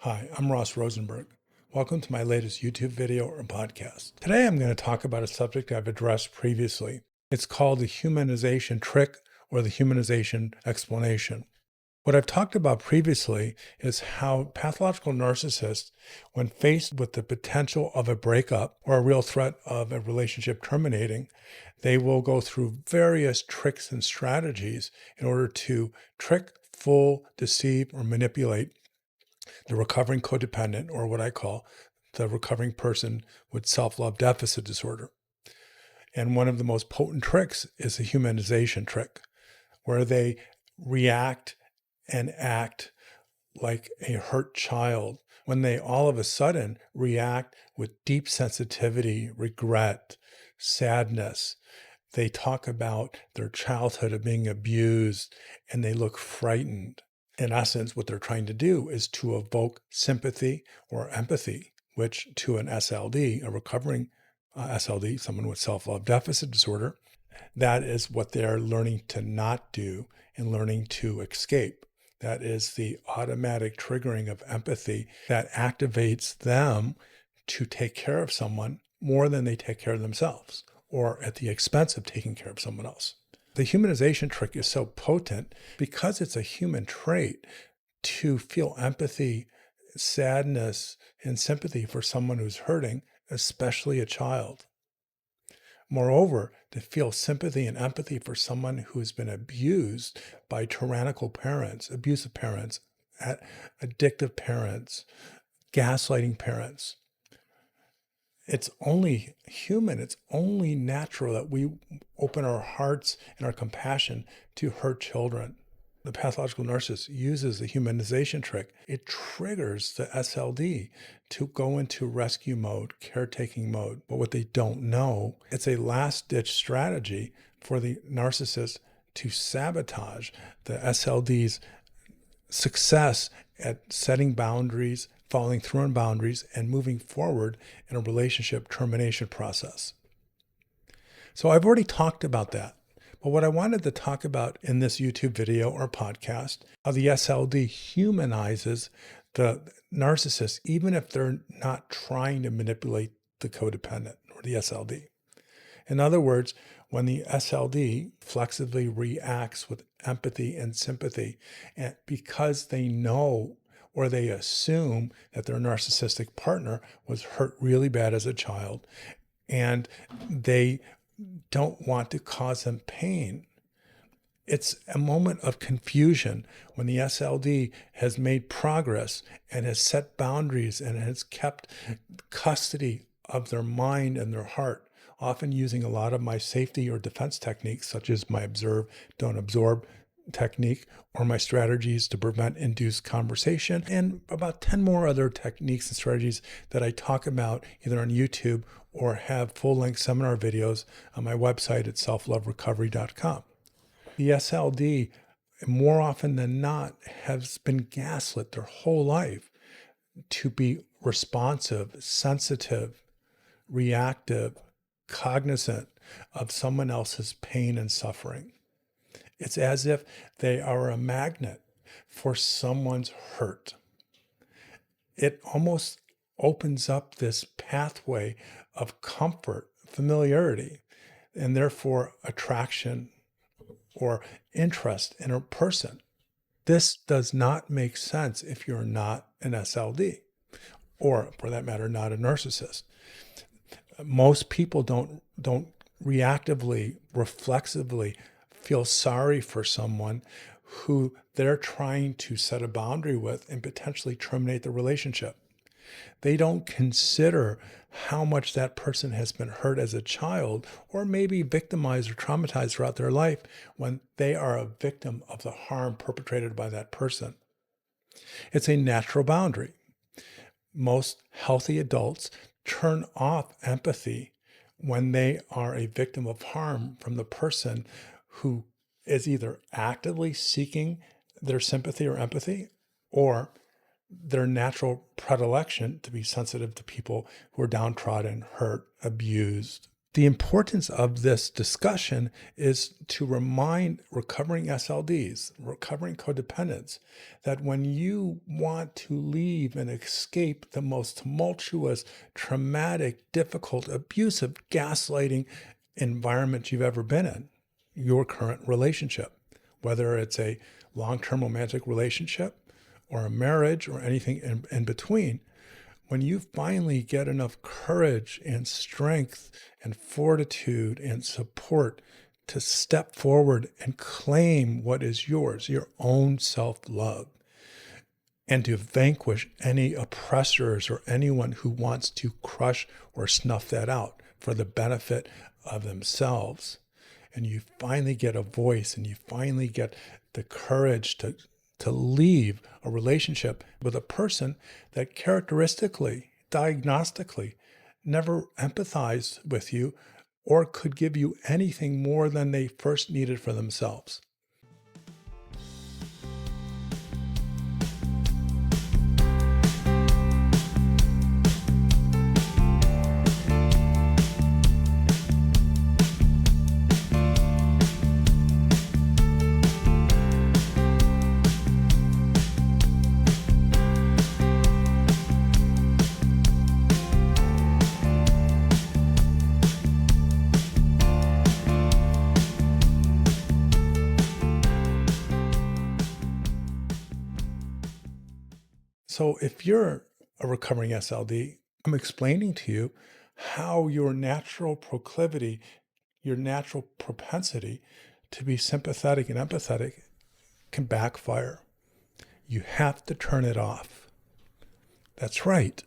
Hi, I'm Rosenberg. Welcome to my latest YouTube video or podcast. Today I'm going to talk about a subject I've addressed previously. It's called the Humanization Trick or the Humanization Explanation. What I've talked about previously is how pathological narcissists, when faced with the potential of a breakup or a real threat of a relationship terminating, they will go through various tricks and strategies in order to trick, fool, deceive, or manipulate the recovering codependent, or what I call the recovering person with self-love deficit disorder. And one of the most potent tricks is the humanization trick, where they react and act like a hurt child when they all of a sudden react with deep sensitivity, regret, sadness. They talk about their childhood of being abused and they look frightened. In essence, what they're trying to do is to evoke sympathy or empathy, which to an SLD, a recovering SLD, someone with self-love deficit disorder, that is what they're learning to not do and learning to escape. That is the automatic triggering of empathy that activates them to take care of someone more than they take care of themselves, or at the expense of taking care of someone else. The humanization trick is so potent because it's a human trait to feel empathy, sadness, and sympathy for someone who's hurting, especially a child. Moreover, to feel sympathy and empathy for someone who's been abused by tyrannical parents, abusive parents, addictive parents, gaslighting parents. It's only human, it's only natural that we open our hearts and our compassion to hurt children. The pathological narcissist uses the humanization trick. It triggers the SLD to go into rescue mode, caretaking mode. But what they don't know, it's a last-ditch strategy for the narcissist to sabotage the SLD's success at setting boundaries, following through on boundaries, and moving forward in a relationship termination process. So I've already talked about that. But what I wanted to talk about in this YouTube video or podcast, how the SLD humanizes the narcissist, even if they're not trying to manipulate the codependent or the SLD. In other words, when the SLD flexibly reacts with empathy and sympathy, and because they know or they assume that their narcissistic partner was hurt really bad as a child, and they don't want to cause them pain. It's a moment of confusion when the SLD has made progress and has set boundaries and has kept custody of their mind and their heart, often using a lot of my safety or defense techniques, such as my observe, don't absorb technique, or my strategies to prevent induced conversation, and about 10 more other techniques and strategies that I talk about either on YouTube or have full-length seminar videos on my website at selfloverecovery.com. The SLD, more often than not, has been gaslit their whole life to be responsive, sensitive, reactive, cognizant of someone else's pain and suffering. It's as if they are a magnet for someone's hurt. It almost opens up this pathway of comfort, familiarity, and therefore attraction or interest in a person. This does not make sense if you're not an SLD, or for that matter, not a narcissist. Most people don't reactively, reflexively feel sorry for someone who they're trying to set a boundary with and potentially terminate the relationship. They don't consider how much that person has been hurt as a child, or maybe victimized or traumatized throughout their life when they are a victim of the harm perpetrated by that person. It's a natural boundary. Most healthy adults turn off empathy when they are a victim of harm from the person who is either actively seeking their sympathy or empathy, or their natural predilection to be sensitive to people who are downtrodden, hurt, abused, The importance of this discussion is to remind recovering SLDs, recovering codependents, that when you want to leave and escape the most tumultuous, traumatic, difficult, abusive, gaslighting environment you've ever been in, your current relationship, whether it's a long-term romantic relationship or a marriage or anything in between, when you finally get enough courage and strength and fortitude and support to step forward and claim what is yours, your own self-love, and to vanquish any oppressors or anyone who wants to crush or snuff that out for the benefit of themselves, and you finally get a voice and you finally get the courage to leave a relationship with a person that characteristically, diagnostically, never empathized with you or could give you anything more than they first needed for themselves. So if you're a recovering SLD, I'm explaining to you how your natural proclivity, your natural propensity to be sympathetic and empathetic can backfire. You have to turn it off. That's right.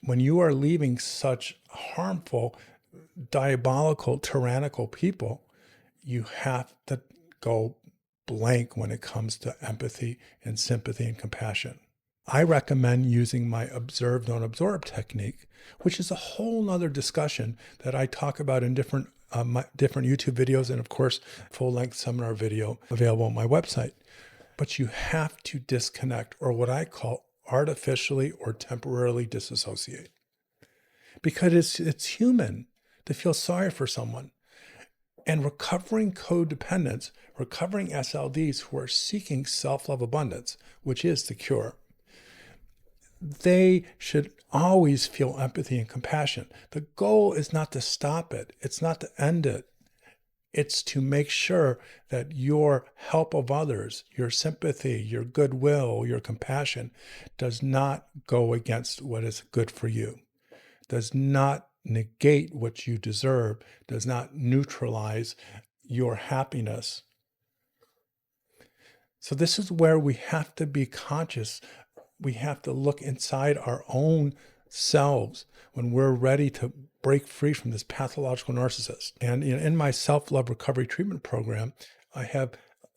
When you are leaving such harmful, diabolical, tyrannical people, you have to go blank when it comes to empathy and sympathy and compassion. I recommend using my observe, don't absorb technique, which is a whole nother discussion that I talk about in different YouTube videos, and of course, full-length seminar video available on my website. But you have to disconnect, or what I call artificially or temporarily disassociate. Because it's human to feel sorry for someone. And recovering codependents, recovering SLDs who are seeking self-love abundance, which is the cure, they should always feel empathy and compassion. The goal is not to stop it. It's not to end it. It's to make sure that your help of others, your sympathy, your goodwill, your compassion does not go against what is good for you, does not negate what you deserve, does not neutralize your happiness. So this is where we have to be conscious. We have to look inside our own selves when we're ready to break free from this pathological narcissist. And in my self-love recovery treatment program, I have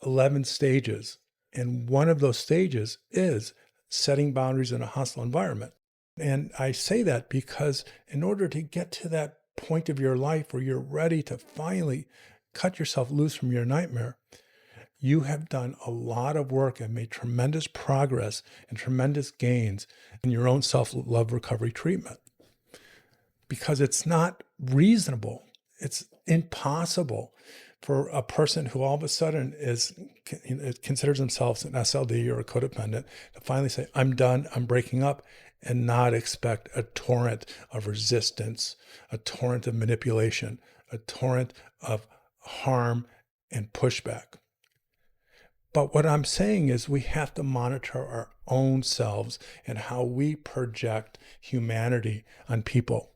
11 stages. And one of those stages is setting boundaries in a hostile environment. And I say that because in order to get to that point of your life where you're ready to finally cut yourself loose from your nightmare, you have done a lot of work and made tremendous progress and tremendous gains in your own self-love recovery treatment. Because it's not reasonable, it's impossible for a person who all of a sudden considers themselves an SLD or a codependent to finally say, I'm done, I'm breaking up, and not expect a torrent of resistance, a torrent of manipulation, a torrent of harm and pushback. But what I'm saying is we have to monitor our own selves and how we project humanity on people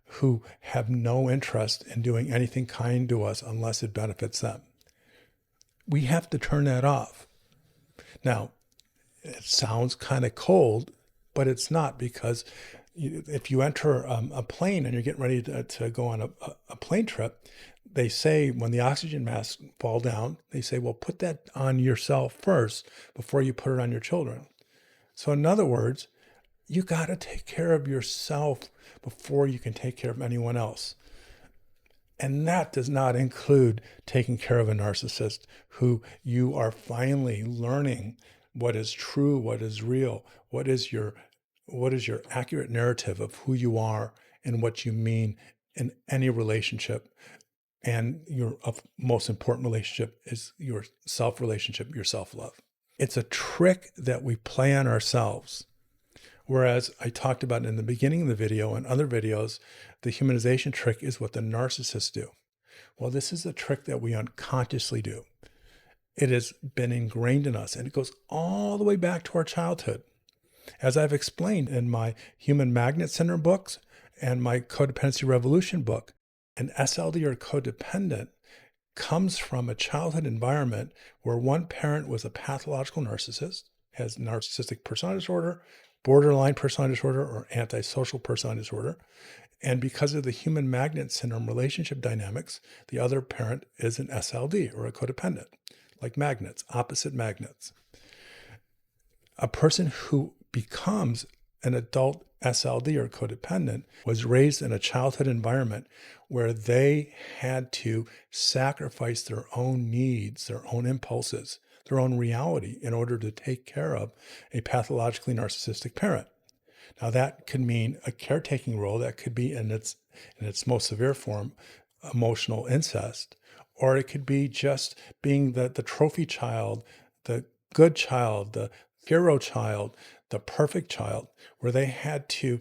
who have no interest in doing anything kind to us unless it benefits them. We have to turn that off. Now, it sounds kind of cold, but it's not, because if you enter a plane and you're getting ready to go on a plane trip, they say when the oxygen masks fall down, they say, well, put that on yourself first before you put it on your children. So in other words, you got to take care of yourself before you can take care of anyone else. And that does not include taking care of a narcissist who you are finally learning what is true, what is real, what is your accurate narrative of who you are and what you mean in any relationship. And your most important relationship is your self-relationship, your self-love. It's a trick that we play on ourselves. Whereas I talked about in the beginning of the video and other videos, the humanization trick is what the narcissists do. Well, this is a trick that we unconsciously do. It has been ingrained in us, and it goes all the way back to our childhood. As I've explained in my Human Magnet Syndrome books and my Codependency Revolution book, an SLD or codependent comes from a childhood environment where one parent was a pathological narcissist, has narcissistic personality disorder, borderline personality disorder, or antisocial personality disorder. And because of the human magnet syndrome relationship dynamics, the other parent is an SLD or a codependent, like magnets, opposite magnets. A person who becomes an adult SLD or codependent was raised in a childhood environment where they had to sacrifice their own needs, their own impulses, their own reality in order to take care of a pathologically narcissistic parent. Now that could mean a caretaking role that could be in its most severe form, emotional incest, or it could be just being the trophy child, the good child, the hero child, the perfect child, where they had to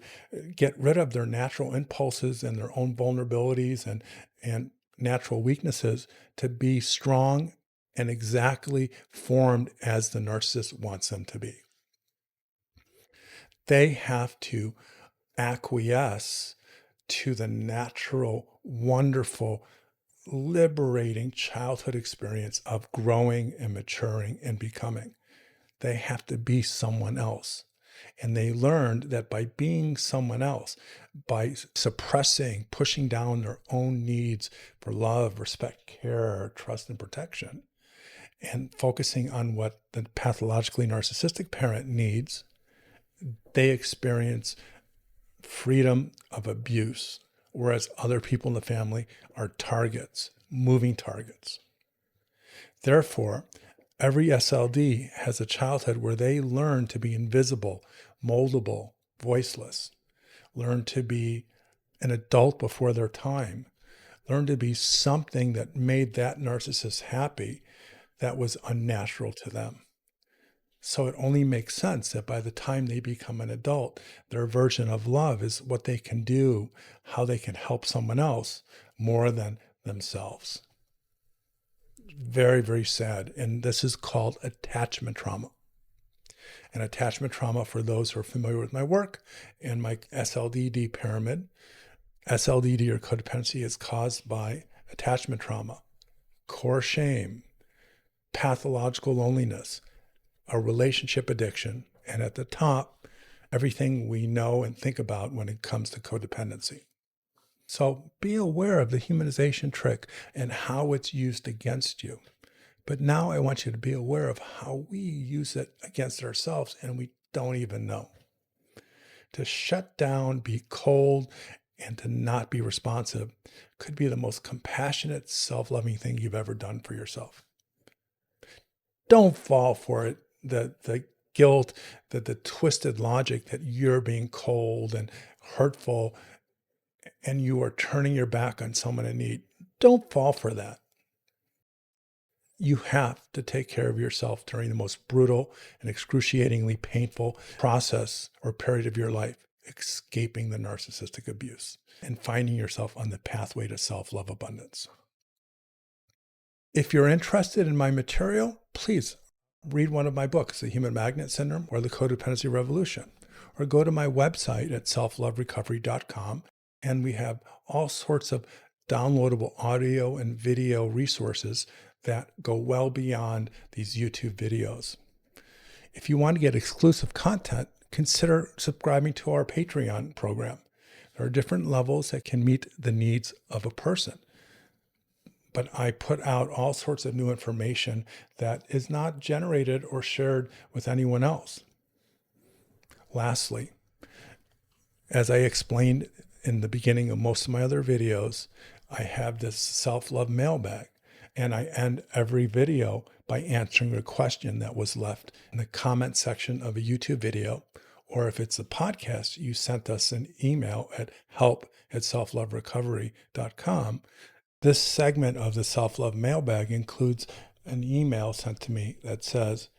get rid of their natural impulses and their own vulnerabilities and natural weaknesses to be strong and exactly formed as the narcissist wants them to be. They have to acquiesce to the natural, wonderful, liberating childhood experience of growing and maturing and becoming. They have to be someone else. And they learned that by being someone else, by suppressing, pushing down their own needs for love, respect, care, trust, and protection, and focusing on what the pathologically narcissistic parent needs, they experience freedom of abuse, whereas other people in the family are targets, moving targets. Therefore, every SLD has a childhood where they learn to be invisible, moldable, voiceless, learn to be an adult before their time, learn to be something that made that narcissist happy that was unnatural to them. So it only makes sense that by the time they become an adult, their version of love is what they can do, how they can help someone else more than themselves. Very, very sad. And this is called attachment trauma. And attachment trauma, for those who are familiar with my work and my SLDD pyramid, SLDD or codependency is caused by attachment trauma, core shame, pathological loneliness, a relationship addiction, and at the top, everything we know and think about when it comes to codependency. So be aware of the humanization trick and how it's used against you. But now I want you to be aware of how we use it against ourselves and we don't even know. To shut down, be cold, and to not be responsive could be the most compassionate, self-loving thing you've ever done for yourself. Don't fall for it. The guilt, the twisted logic that you're being cold and hurtful and you are turning your back on someone in need. Don't fall for that. You have to take care of yourself during the most brutal and excruciatingly painful process or period of your life, escaping the narcissistic abuse and finding yourself on the pathway to self-love abundance. If you're interested in my material, please read one of my books, The Human Magnet Syndrome or The Codependency Revolution, or go to my website at selfloverecovery.com, and we have all sorts of downloadable audio and video resources that go well beyond these YouTube videos. If you want to get exclusive content, consider subscribing to our Patreon program. There are different levels that can meet the needs of a person. But I put out all sorts of new information that is not generated or shared with anyone else. Lastly, as I explained in the beginning of most of my other videos, I have this self-love mailbag, and I end every video by answering a question that was left in the comment section of a YouTube video or if it's a podcast, you sent us an email at help@selfloverecovery.com. This segment of the Self-Love Mailbag includes an email sent to me that says,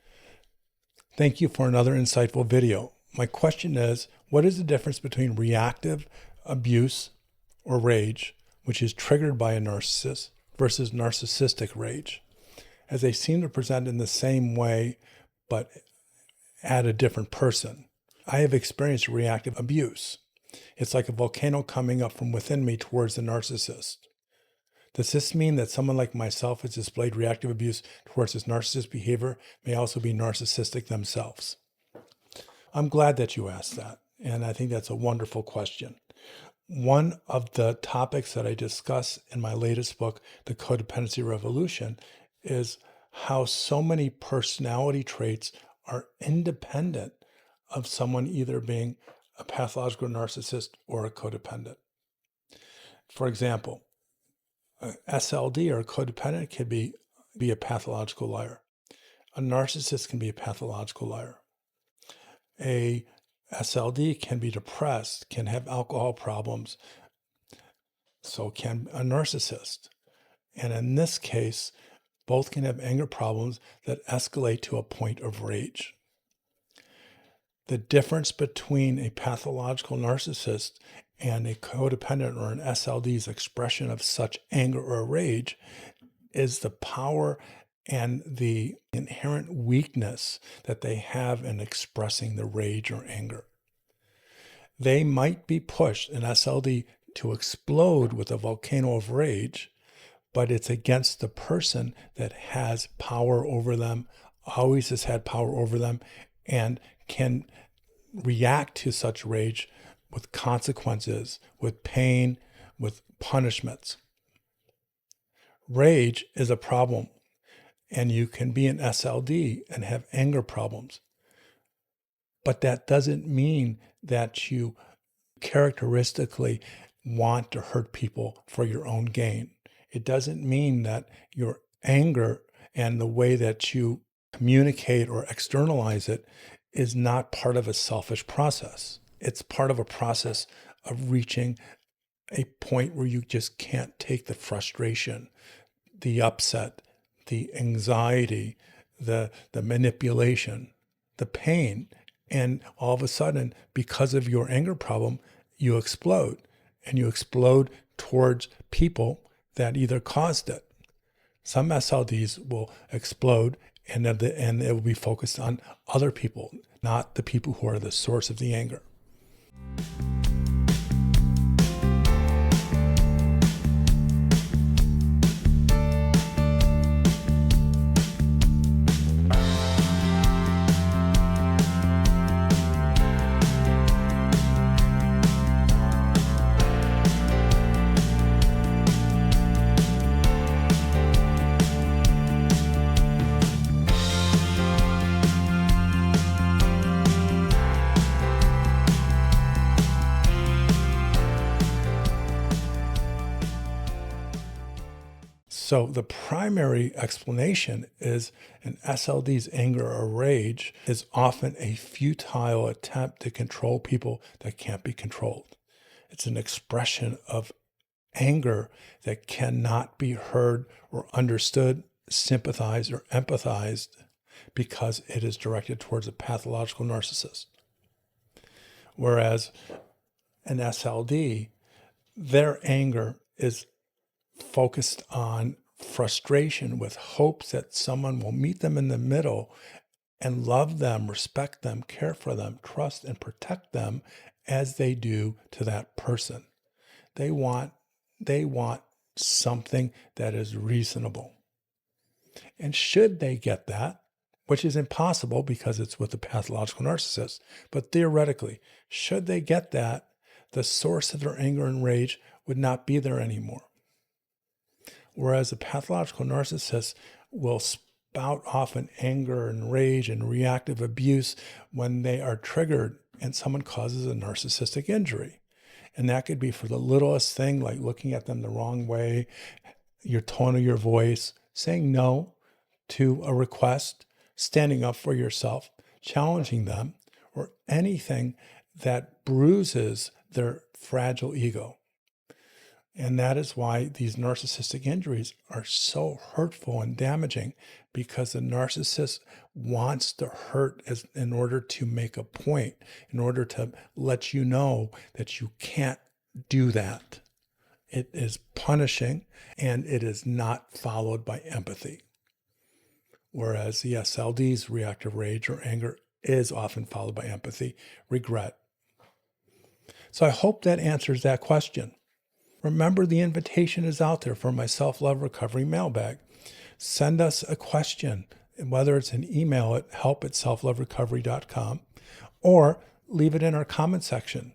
"Thank you for another insightful video. My question is, what is the difference between reactive abuse or rage, which is triggered by a narcissist, versus narcissistic rage, as they seem to present in the same way, but at a different person? I have experienced reactive abuse. It's like a volcano coming up from within me towards the narcissist. Does this mean that someone like myself has displayed reactive abuse towards this narcissist behavior may also be narcissistic themselves?" I'm glad that you asked that, and I think that's a wonderful question. One of the topics that I discuss in my latest book, The Codependency Revolution, is how so many personality traits are independent of someone either being a pathological narcissist or a codependent. For example, a SLD or a codependent can be a pathological liar. A narcissist can be a pathological liar. A SLD can be depressed, can have alcohol problems, so can a narcissist. And in this case, both can have anger problems that escalate to a point of rage. The difference between a pathological narcissist and a codependent or an SLD's expression of such anger or rage is the power and the inherent weakness that they have in expressing the rage or anger. They might be pushed, an SLD, to explode with a volcano of rage, but it's against the person that has power over them, always has had power over them, and can react to such rage with consequences, with pain, with punishments. Rage is a problem, and you can be an SLD and have anger problems. But that doesn't mean that you characteristically want to hurt people for your own gain. It doesn't mean that your anger and the way that you communicate or externalize it is not part of a selfish process. It's part of a process of reaching a point where you just can't take the frustration, the upset, the anxiety, the manipulation, the pain. And all of a sudden, because of your anger problem, you explode. And you explode towards people that either caused it. Some SLDs will explode and it will be focused on other people, not the people who are the source of the anger. So the primary explanation is an SLD's anger or rage is often a futile attempt to control people that can't be controlled. It's an expression of anger that cannot be heard or understood, sympathized, or empathized because it is directed towards a pathological narcissist. Whereas an SLD, their anger is focused on frustration with hopes that someone will meet them in the middle and love them, respect them, care for them, trust and protect them as they do to that person. They want something that is reasonable. And should they get that, which is impossible because it's with a pathological narcissist, but theoretically, should they get that, the source of their anger and rage would not be there anymore. Whereas a pathological narcissist will spout off in anger and rage and reactive abuse when they are triggered and someone causes a narcissistic injury. And that could be for the littlest thing, like looking at them the wrong way, your tone of your voice, saying no to a request, standing up for yourself, challenging them, or anything that bruises their fragile ego. And that is why these narcissistic injuries are so hurtful and damaging, because the narcissist wants to hurt in order to make a point, in order to let you know that you can't do that. It is punishing, and it is not followed by empathy. Whereas the SLD's reactive rage or anger is often followed by empathy, regret. So I hope that answers that question. Remember, the invitation is out there for my Self-Love Recovery Mailbag. Send us a question, whether it's an email at help@selfloverecovery.com or leave it in our comment section,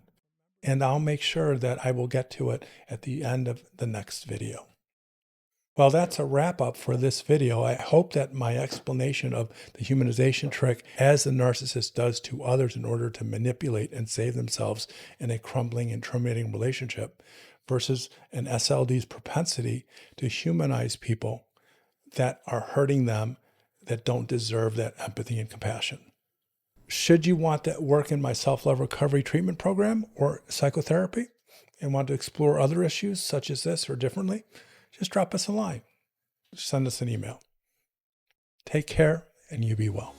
and I'll make sure that I will get to it at the end of the next video. Well, that's a wrap up for this video. I hope that my explanation of the humanization trick, as the narcissist does to others in order to manipulate and save themselves in a crumbling and terminating relationship, versus an SLD's propensity to humanize people that are hurting them, that don't deserve that empathy and compassion. Should you want that work in my self-love recovery treatment program or psychotherapy and want to explore other issues such as this or differently, just drop us a line. Send us an email. Take care, and you be well.